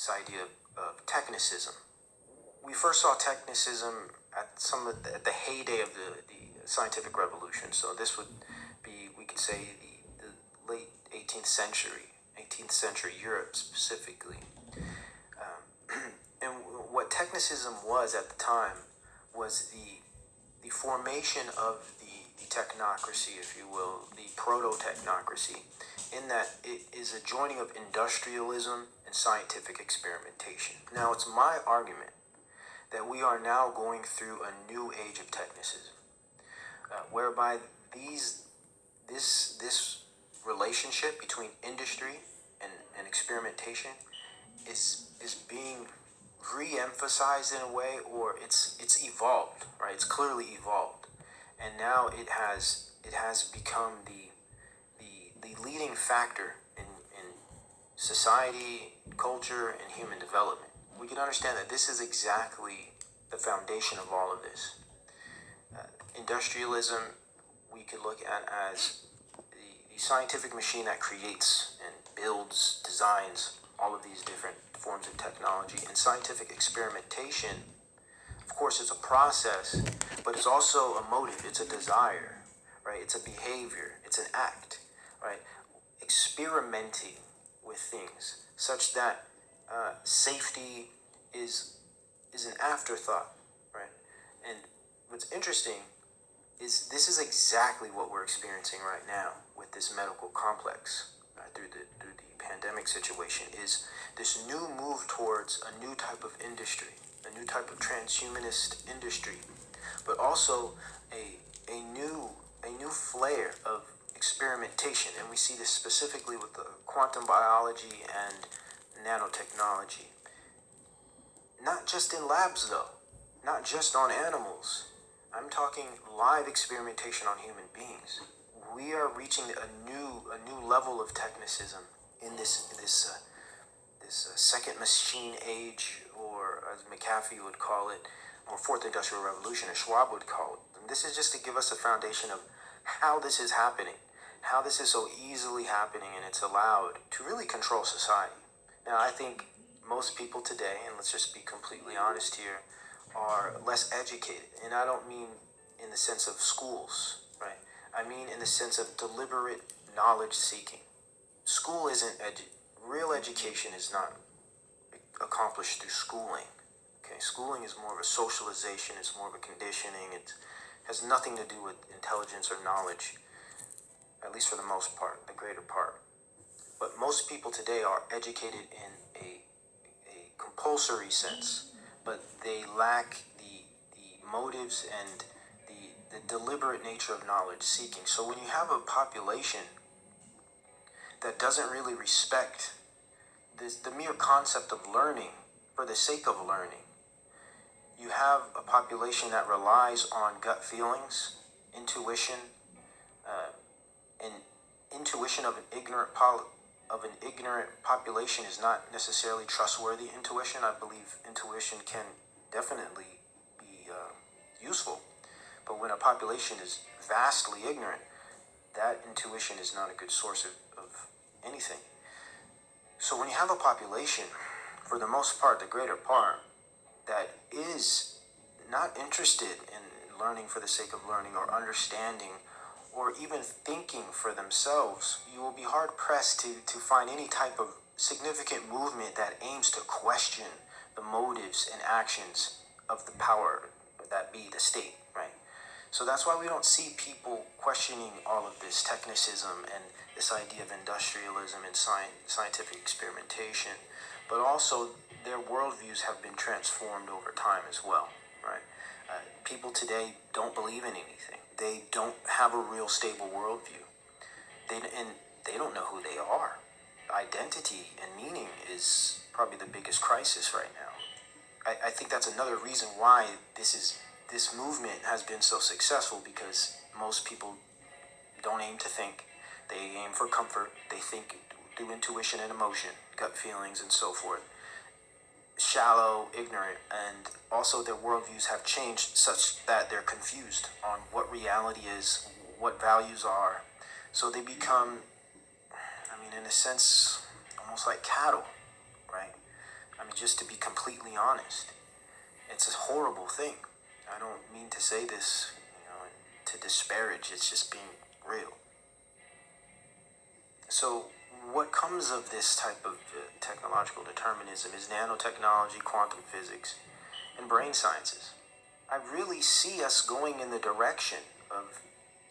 this idea of technicism. We first saw technicism at the heyday of the scientific revolution. So this would be, we could say, the late 18th century Europe specifically. And what technicism was at the time was the formation of the technocracy, if you will, the proto-technocracy, in that it is a joining of industrialism and scientific experimentation. Now, it's my argument that we are now going through a new age of technicism, whereby this relationship between industry and experimentation is being re-emphasized in a way, or it's evolved, right? It's clearly evolved, and now it has become the leading factor in society, culture, and human development. We can understand that this is exactly the foundation of all of this. Industrialism, we could look at as the scientific machine that creates and builds, designs all of these different forms of technology. And scientific experimentation, of course, it's a process, but it's also a motive, it's a desire, right? It's a behavior, it's an act, right? Experimenting with things such that safety is an afterthought, right? And what's interesting is this is exactly what we're experiencing right now with this medical complex, through the pandemic situation, is this new move towards a new type of industry, a new type of transhumanist industry, but also a new flair of experimentation. And we see this specifically with the quantum biology and nanotechnology. Not just in labs though, not just on animals. I'm talking live experimentation on human beings. We are reaching a new level of technicism in this second machine age, or as McAfee would call it, or fourth industrial revolution, as Schwab would call it. And this is just to give us a foundation of how this is happening, how this is so easily happening, and it's allowed to really control society. Now, I think most people today, and let's just be completely honest here, are less educated. And I don't mean in the sense of schools, right? I mean in the sense of deliberate knowledge seeking. School isn't real education is not accomplished through schooling. Okay, schooling is more of a socialization, it's more of a conditioning, it has nothing to do with intelligence or knowledge, at least for the most part, the greater part. But most people today are educated in a compulsory sense, but they lack the motives and the deliberate nature of knowledge seeking. So when you have a population that doesn't really respect the mere concept of learning for the sake of learning, you have a population that relies on gut feelings, intuition, and intuition of an ignorant population is not necessarily trustworthy intuition. I believe intuition can definitely be useful, but when a population is vastly ignorant, that intuition is not a good source of anything. So when you have a population, for the most part, the greater part, that is not interested in learning for the sake of learning or understanding or even thinking for themselves, you will be hard-pressed to find any type of significant movement that aims to question the motives and actions of the power that be the state, right? So that's why we don't see people questioning all of this technicism and this idea of industrialism and scientific experimentation, but also their worldviews have been transformed over time as well, right? People today don't believe in anything. They don't have a real stable worldview. They don't know who they are. Identity and meaning is probably the biggest crisis right now. I think that's another reason why this movement has been so successful, because most people don't aim to think. They aim for comfort. They think through intuition and emotion, gut feelings, and so forth. Shallow, ignorant, and also their worldviews have changed such that they're confused on what reality is, what values are. So they become, in a sense, almost like cattle, right? just to be completely honest. It's a horrible thing. I don't mean to say this, to disparage. It's just being real. So what comes of this type of technological determinism is nanotechnology, quantum physics, and brain sciences. I really see us going in the direction of,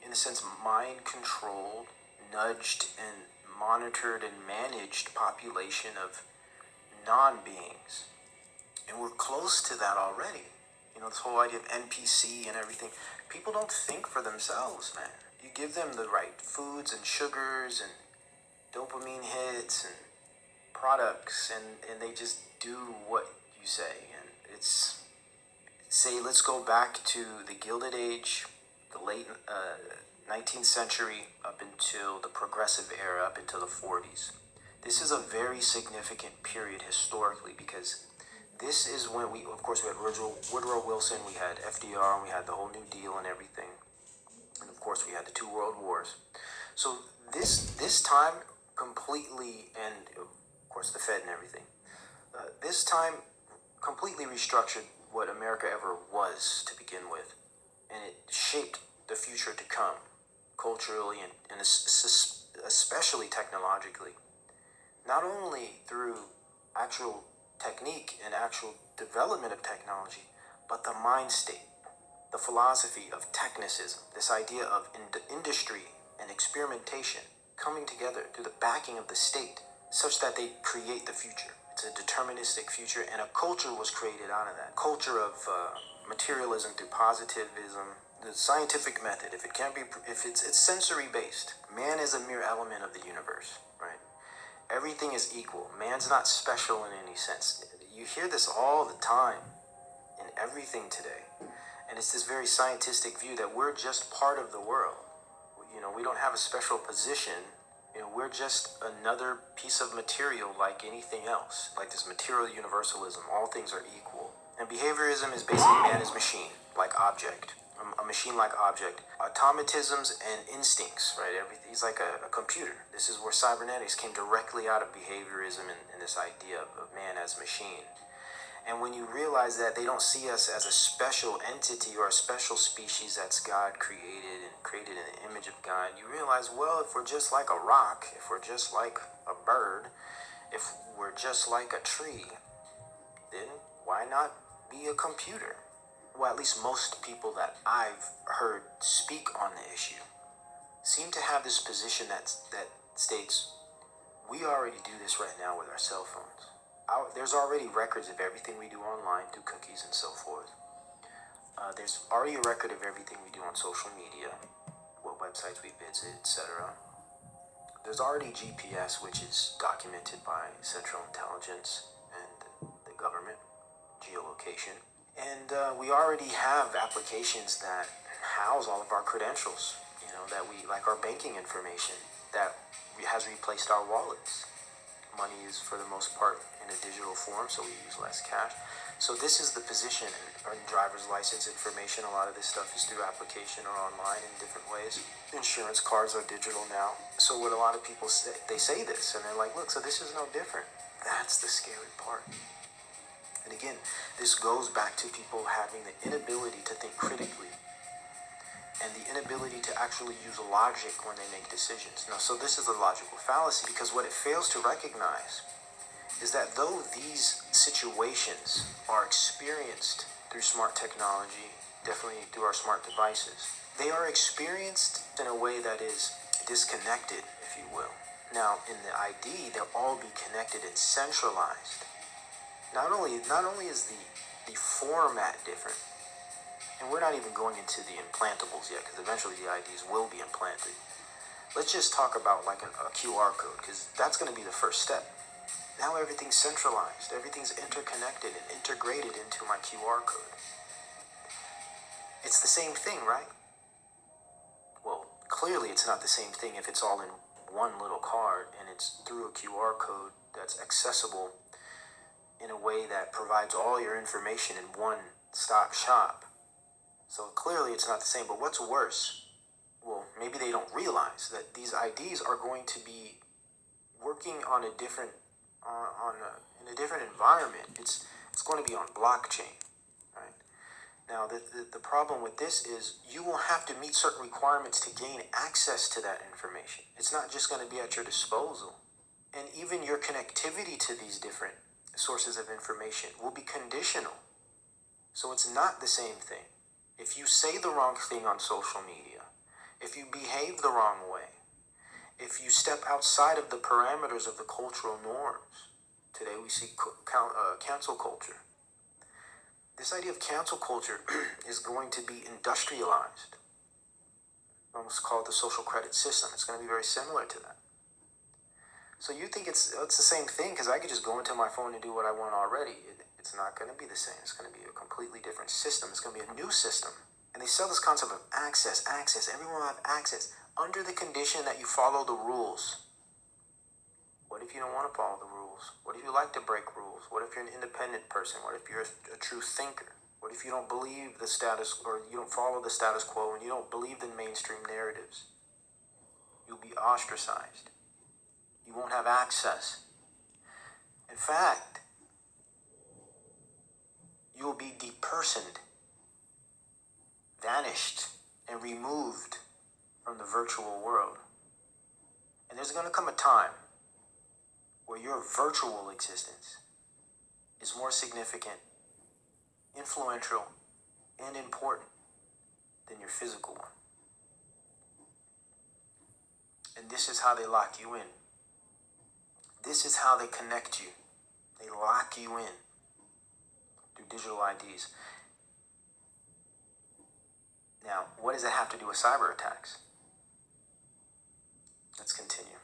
in a sense, mind-controlled, nudged, and monitored and managed population of non-beings. And we're close to that already. This whole idea of NPC and everything. People don't think for themselves, man. You give them the right foods and sugars and dopamine hits and products, and they just do what you say. And it's, say, let's go back to the Gilded Age, the late 19th century, up until the Progressive Era, up until the 40s. This is a very significant period historically, because this is when we had Woodrow Wilson, we had FDR, and we had the whole New Deal and everything. And of course we had the 2 world wars. So this time completely, and of course the Fed and everything, this time completely restructured what America ever was to begin with. And it shaped the future to come, culturally and especially technologically. Not only through actual technique and actual development of technology, but the mind state, the philosophy of technicism, this idea of industry and experimentation coming together through the backing of the state, such that they create the future. It's a deterministic future, and a culture was created out of that. Culture of materialism through positivism, the scientific method. If it's sensory based. Man is a mere element of the universe, right? Everything is equal. Man's not special in any sense. You hear this all the time in everything today. And it's this very scientific view that we're just part of the world. We don't have a special position. We're just another piece of material like anything else. Like this material universalism. All things are equal. And behaviorism is basically man is machine, like object. A machine-like object. Automatisms and instincts, right? He's like a computer. This is where cybernetics came directly out of behaviorism and this idea of man as machine. And when you realize that they don't see us as a special entity or a special species that's God created and created in the image of God, you realize, well, if we're just like a rock, if we're just like a bird, if we're just like a tree, then why not be a computer? Well, at least most people that I've heard speak on the issue seem to have this position that states, we already do this right now with our cell phones. There's already records of everything we do online through cookies and so forth. There's already a record of everything we do on social media, what websites we visit, etc. There's already GPS, which is documented by Central Intelligence and the government, geolocation. And we already have applications that house all of our credentials, that we, like our banking information, that has replaced our wallets. Money is, for the most part, in a digital form, so we use less cash. So this is the position. Our driver's license information, a lot of this stuff is through application or online in different ways. Insurance cards are digital now. So what a lot of people say, they say this, and they're like, look, so this is no different. That's the scary part. And again, this goes back to people having the inability to think critically and the inability to actually use logic when they make decisions. Now, so this is a logical fallacy, because what it fails to recognize is that though these situations are experienced through smart technology, definitely through our smart devices, they are experienced in a way that is disconnected, if you will. Now, in the ID, they'll all be connected and centralized. Not only is the format different, and we're not even going into the implantables yet, because eventually the IDs will be implanted. Let's just talk about like a QR code, because that's going to be the first step. Now everything's centralized, everything's interconnected and integrated into my QR code. It's the same thing, right? Well, clearly it's not the same thing if it's all in one little card and it's through a QR code that's accessible in a way that provides all your information in one-stop shop. So clearly it's not the same, but what's worse? Well, maybe they don't realize that these IDs are going to be working on a different, in in a different environment. It's going to be on blockchain, right? Now, the problem with this is you will have to meet certain requirements to gain access to that information. It's not just going to be at your disposal. And even your connectivity to these different sources of information will be conditional. So it's not the same thing. If you say the wrong thing on social media, if you behave the wrong way, if you step outside of the parameters of the cultural norms, today we see cancel culture. This idea of cancel culture is going to be industrialized. Almost call it the social credit system. It's going to be very similar to that. So you think it's the same thing because I could just go into my phone and do what I want already. It's not going to be the same. It's going to be a completely different system. It's going to be a new system. And they sell this concept of access. Everyone will have access under the condition that you follow the rules. What if you don't want to follow the rules? What if you like to break rules? What if you're an independent person? What if you're a true thinker? What if you don't believe the status, or you don't follow the status quo, and you don't believe in mainstream narratives? You'll be ostracized. You won't have access. In fact, you will be depersoned, vanished, and removed from the virtual world. And there's going to come a time where your virtual existence is more significant, influential, and important than your physical one. And this is how they lock you in. This is how they connect you. They lock you in through digital IDs. Now, what does that have to do with cyber attacks? Let's continue.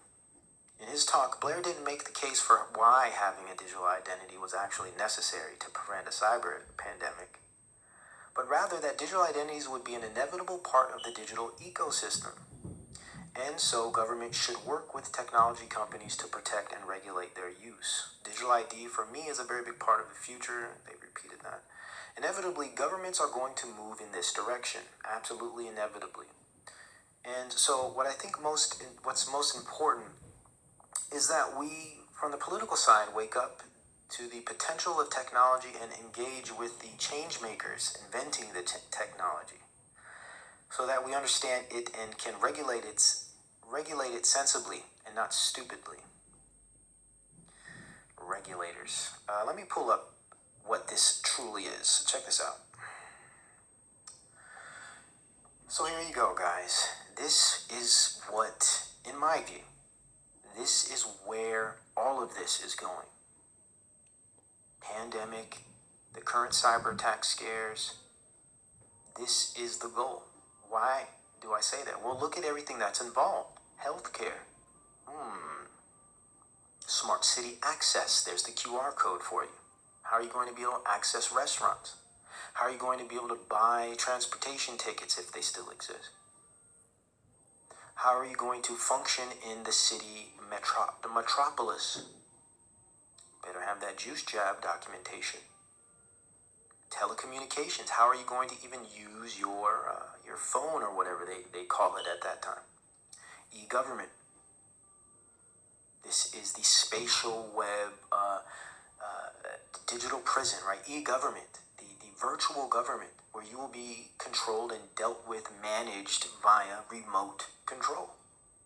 In his talk, Blair didn't make the case for why having a digital identity was actually necessary to prevent a cyber pandemic, but rather that digital identities would be an inevitable part of the digital ecosystem. And so government should work with technology companies to protect and regulate their use. Digital ID, for me, is a very big part of the future. They repeated that. Inevitably, governments are going to move in this direction. Absolutely inevitably. And so what I think what's most important is that we, from the political side, wake up to the potential of technology and engage with the change makers inventing the technology, so that we understand it and can regulate it sensibly and not stupidly. Regulators. Let me pull up what this truly is. Check this out. So here you go, guys. This is what, in my view, this is where all of this is going. Pandemic, the current cyber attack scares. This is the goal. Why do I say that? Well, look at everything that's involved. Healthcare. Smart city access. There's the QR code for you. How are you going to be able to access restaurants? How are you going to be able to buy transportation tickets if they still exist? How are you going to function in the city, the metropolis? Better have that juice jab documentation. Telecommunications. How are you going to even use your phone or whatever they call it at that time? E-government. This is the spatial web, digital prison, right? E-government, the virtual government, where you will be controlled and dealt with, managed via remote control.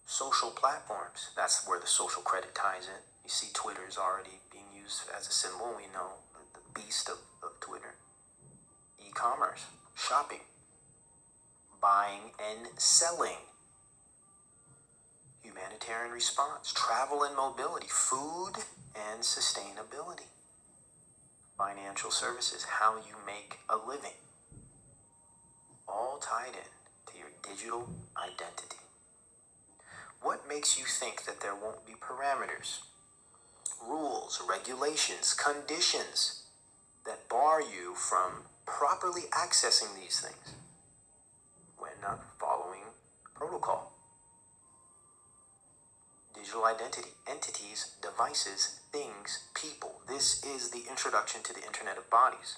Social platforms. That's where the social credit ties in. You see Twitter is already being used as a symbol. We know the beast of Twitter. E-commerce, shopping, buying and selling. Humanitarian response, travel and mobility, food and sustainability. Financial services, how you make a living. All tied in to your digital identity. What makes you think that there won't be parameters, rules, regulations, conditions that bar you from properly accessing these things when not following protocol? Digital identity, entities, devices, things, people. This is the introduction to the Internet of Bodies.